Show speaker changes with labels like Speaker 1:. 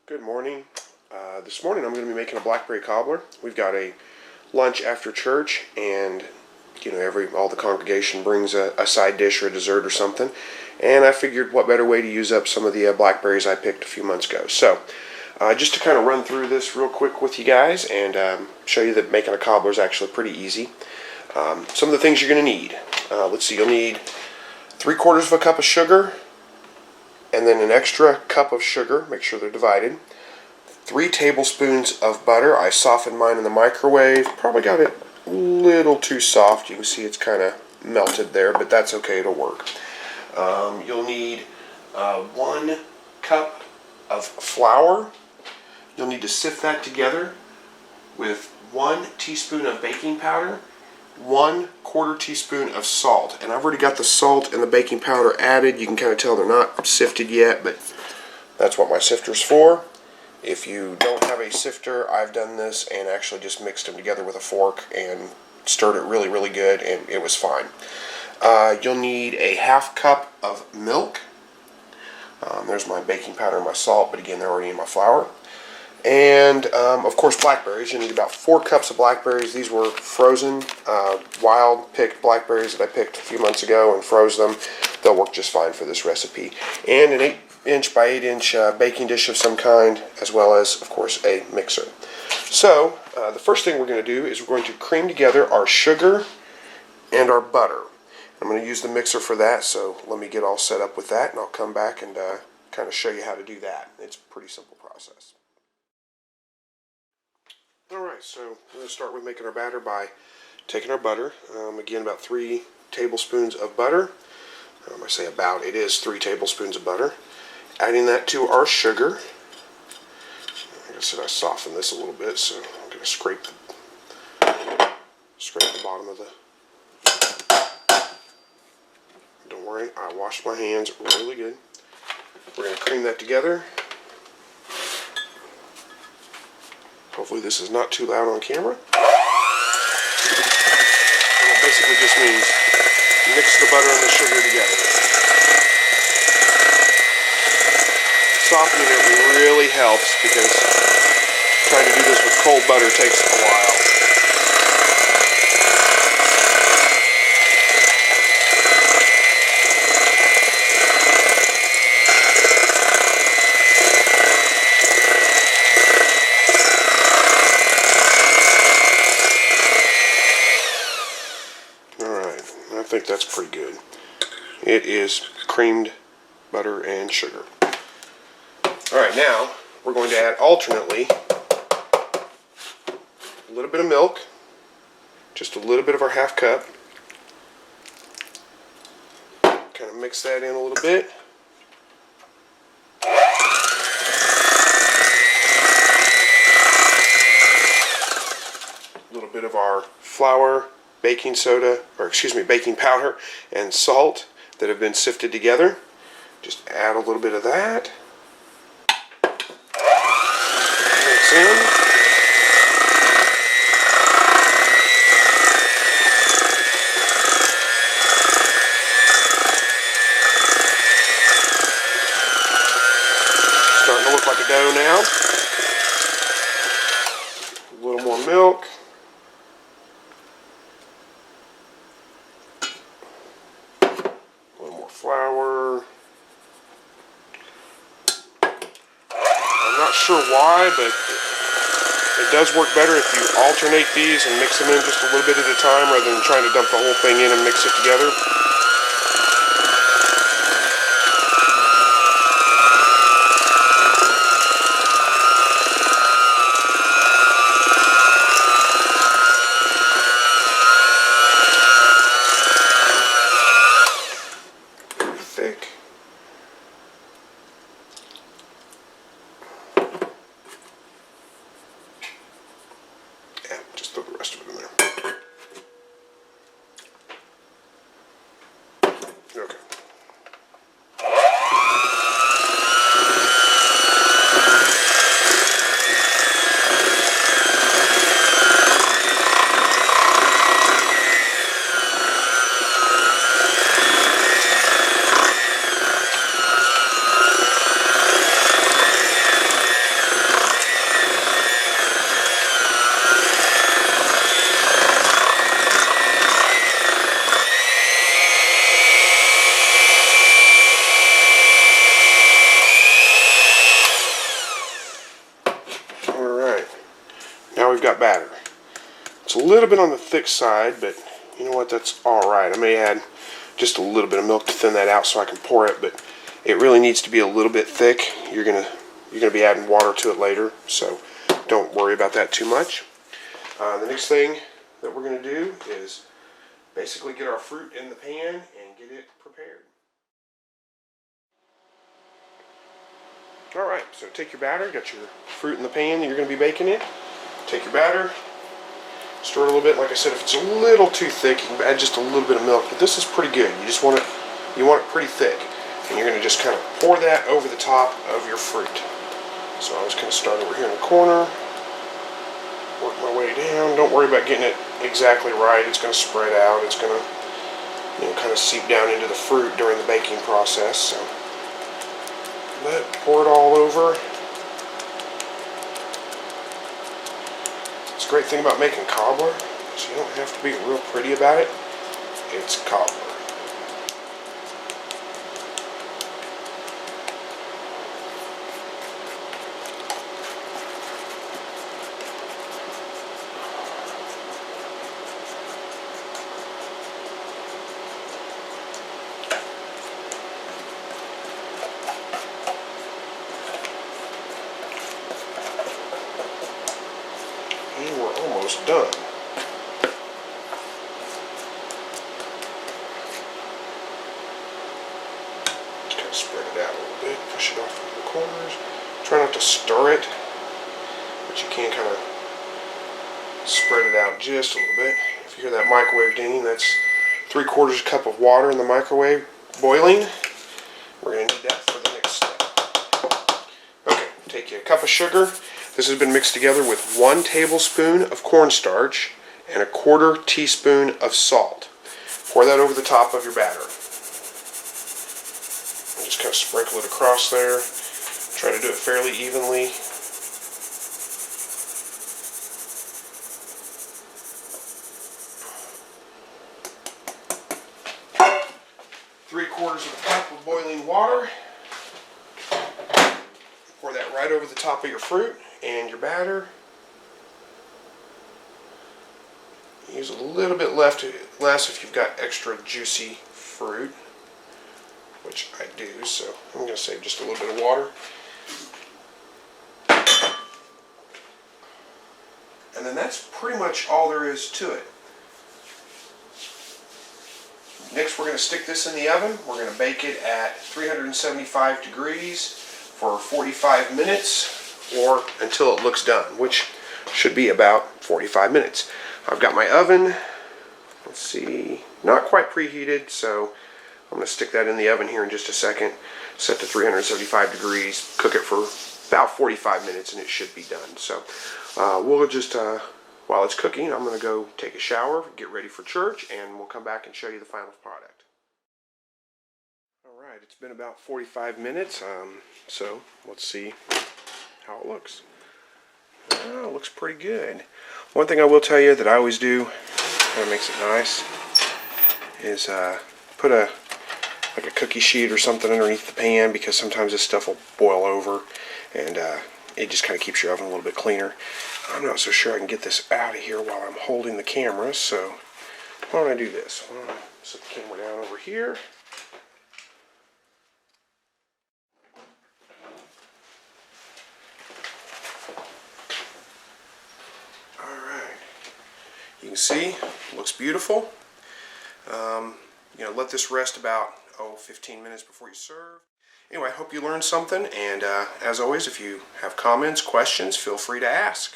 Speaker 1: Good morning. This morning I'm going to be making a Blackberry Cobbler. We've got a lunch after church, and all the congregation brings a side dish or a dessert or something, and I figured what better way to use up some of the blackberries I picked a few months ago. So just to kind of run through this real quick with you guys and show you that making a cobbler is actually pretty easy. Some of the things you're going to need. Let's see, you'll need 3/4 of a cup of sugar, and then an extra cup of sugar. Make sure they're divided. 3 tablespoons of butter. I softened mine in the microwave. Probably got it a little too soft. You can see it's kind of melted there, but that's okay. It'll work. You'll need 1 cup of flour. You'll need to sift that together with 1 teaspoon of baking powder, 1/4 teaspoon of salt. And I've already got the salt and the baking powder added. You can kind of tell they're not sifted yet, but that's what my sifter's for. If you don't have a sifter, I've done this and actually just mixed them together with a fork and stirred it really, really good, and it was fine. You'll need a 1/2 cup of milk. There's my baking powder and my salt, but again, they're already in my flour. And of course, blackberries. You need about 4 cups of blackberries. These were frozen, wild picked blackberries that I picked a few months ago and froze them. They'll work just fine for this recipe. And an 8-inch by 8-inch baking dish of some kind, as well as, of course, a mixer. So the first thing we're going to do is we're going to cream together our sugar and our butter. I'm going to use the mixer for that, so let me get all set up with that, and I'll come back and kind of show you how to do that. It's a pretty simple process. Alright, so we're going to start with making our batter by taking our butter. Again, about 3 tablespoons of butter. I say about, it is 3 tablespoons of butter. Adding that to our sugar. Like I said, I softened this a little bit, so I'm going to scrape the bottom of the... Don't worry, I washed my hands really good. We're going to cream that together. Hopefully this is not too loud on camera. And it basically just means mix the butter and the sugar together. Softening it really helps because trying to do this with cold butter takes a while. I think that's pretty good. It is creamed butter and sugar. Alright, now we're going to add alternately a little bit of milk, just a little bit of our 1/2 cup. Kind of mix that in a little bit. A little bit of our flour, baking soda, or excuse me, baking powder and salt that have been sifted together. Just add a little bit of that. Mix in. Starting to look like a dough now. A little more milk. Flour. I'm not sure why, but it does work better if you alternate these and mix them in just a little bit at a time rather than trying to dump the whole thing in and mix it together. Thick. Yeah, just throw the rest of it in there. Okay. Alright, now we've got batter. It's a little bit on the thick side, but you know what, that's alright. I may add just a little bit of milk to thin that out so I can pour it, but it really needs to be a little bit thick. You're gonna be adding water to it later, so don't worry about that too much. The next thing that we're gonna do is basically get our fruit in the pan and get it prepared. Alright, so take your batter, got your fruit in the pan that you're going to be baking in. Take your batter, stir it a little bit. Like I said, if it's a little too thick, you can add just a little bit of milk, but this is pretty good. You just want it pretty thick. And you're going to just kind of pour that over the top of your fruit. So I was going to start over here in the corner, work my way down. Don't worry about getting it exactly right. It's going to spread out. It's going to, kind of seep down into the fruit during the baking process. So pour it all over. It's a great thing about making cobbler, so you don't have to be real pretty about it. It's cobbler. And we're almost done. Just kind of spread it out a little bit, push it off from the corners. Try not to stir it, but you can kind of spread it out just a little bit. If you hear that microwave dinging, that's 3/4 cup of water in the microwave boiling. We're going to need that for the next step. Okay, take you a cup of sugar. This has been mixed together with 1 tablespoon of cornstarch and 1/4 teaspoon of salt. Pour that over the top of your batter. And just kind of sprinkle it across there. Try to do it fairly evenly. Three-quarters of a cup of boiling water. Pour that right over the top of your fruit and your batter. Use a little bit less if you've got extra juicy fruit, which I do, so I'm going to save just a little bit of water. And then that's pretty much all there is to it. Next, we're going to stick this in the oven. We're going to bake it at 375 degrees for 45 minutes or until it looks done, which should be about 45 minutes. I've got my oven, let's see, not quite preheated, so I'm going to stick that in the oven here in just a second. Set to 375 degrees, cook it for about 45 minutes and it should be done. So we'll just, while it's cooking, I'm going to go take a shower, get ready for church, and we'll come back and show you the final product. Alright, it's been about 45 minutes, so let's see how it looks. Oh, it looks pretty good. One thing I will tell you that I always do, that makes it nice, is put like a cookie sheet or something underneath the pan, because sometimes this stuff will boil over, and it just kind of keeps your oven a little bit cleaner. I'm not so sure I can get this out of here while I'm holding the camera, so why don't I do this? Why don't I set the camera down over here? You can see, it looks beautiful. Let this rest about 15 minutes before you serve. Anyway, I hope you learned something, and as always, if you have comments, questions, feel free to ask.